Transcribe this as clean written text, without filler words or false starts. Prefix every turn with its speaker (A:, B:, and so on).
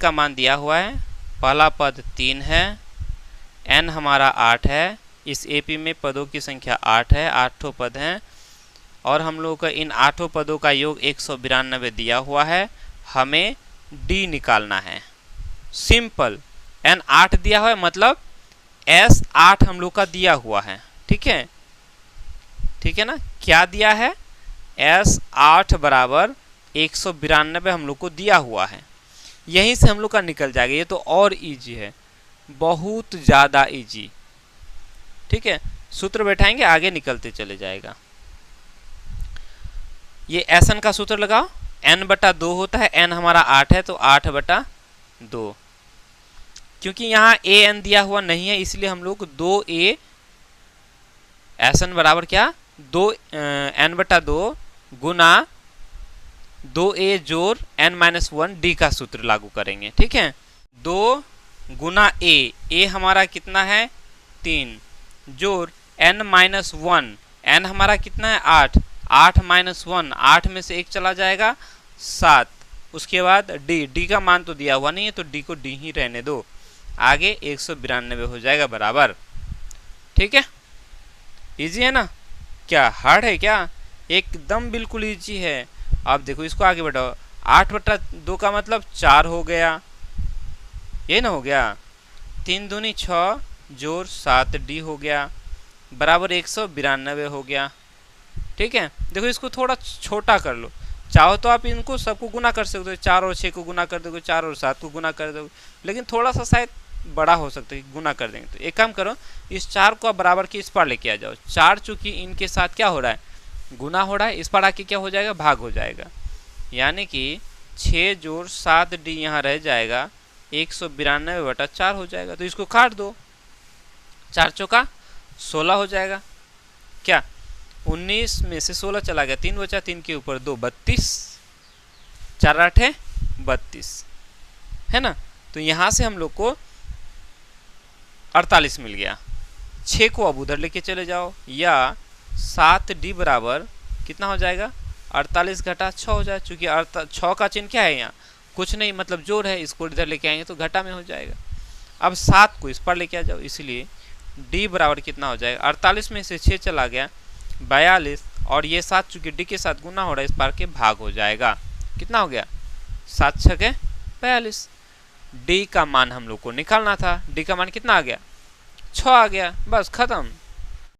A: का मान दिया हुआ है, पहला पद 3 है, n हमारा 8 है, इस AP में पदों की संख्या 8 है, 8 पद हैं और हम लोग का इन 8 पदों का योग 192 दिया हुआ है, हमें D निकालना है। सिंपल, n 8 दिया हुआ है मतलब S 8 हम लोग का दिया हुआ है। ठीक है, ठीक है ना, क्या दिया है, S 8 बराबर 192 हम लोग को दिया हुआ है, यहीं से हम लोग का निकल जाएगा। ये तो और इजी है, बहुत ज़्यादा इजी। ठीक है, सूत्र बैठाएंगे आगे निकलते चले जाएगा। ये Sn का सूत्र लगाओ, n/2 होता है, n हमारा 8 है तो 8/2, क्योंकि यहाँ an दिया हुआ नहीं है इसलिए हम लोग 2a Sn बराबर क्या 2n/2 गुना 2a जोड़ n-1 d का सूत्र लागू करेंगे। ठीक है, 2 गुना a हमारा कितना है 3 जोड़ n-1, n हमारा कितना है 8, 8 - 1, 8 में से 1 चला जाएगा 7, उसके बाद d का मान तो दिया हुआ नहीं है तो d को d ही रहने दो, आगे 192 हो जाएगा बराबर। ठीक है, इजी है ना, क्या हार्ड है क्या, एकदम बिल्कुल इजी है। अब देखो इसको आगे बढ़ाओ, 8/2 का मतलब 4 हो गया, ये ना हो गया, 3 दूनी 6 जोड़ 7d हो गया बराबर 192 हो गया। ठीक है, देखो इसको थोड़ा छोटा कर लो, चाहो तो आप इनको सबको गुना कर सकते हो, 4 और 6 को गुना कर दोगे, 4 और 7 को गुना कर दोगे, लेकिन थोड़ा सा शायद बड़ा हो सकता है, गुना कर देंगे। तो एक काम करो, इस 4 को आप बराबर के इस पार लेके आ जाओ, 4 चूंकि इनके साथ क्या हो रहा है गुना हो रहा है, इस पार आके क्या हो जाएगा भाग हो जाएगा, यानी कि 6 जोड़ 7d यहाँ रह जाएगा 192/4 हो जाएगा। तो इसको काट दो, 4 चौका 16 हो जाएगा, क्या 19 में से 16 चला गया, 3 बचा, 3 के ऊपर 2 32, 4 8 है 32 है ना। तो यहाँ से हम लोग को 48 मिल गया। 6 को अब उधर लेके चले जाओ, या 7d बराबर कितना हो जाएगा 48 घटा 6 हो जाए, चूंकि 6 का चिन्ह क्या है यहाँ कुछ नहीं मतलब जोड़ है, इसको इधर लेके आएंगे तो घटा में हो जाएगा। अब 7 को इस पर लेके आ जाओ, इसलिए d बराबर कितना हो जाएगा 48 में से 6 चला गया 42, और ये 7 चूंकि d के साथ गुना हो रहा है इस पार के भाग हो जाएगा, कितना हो गया 7 × 6 = 42। d का मान हम लोग को निकालना था, d का मान कितना आ गया 6 आ गया, बस खत्म।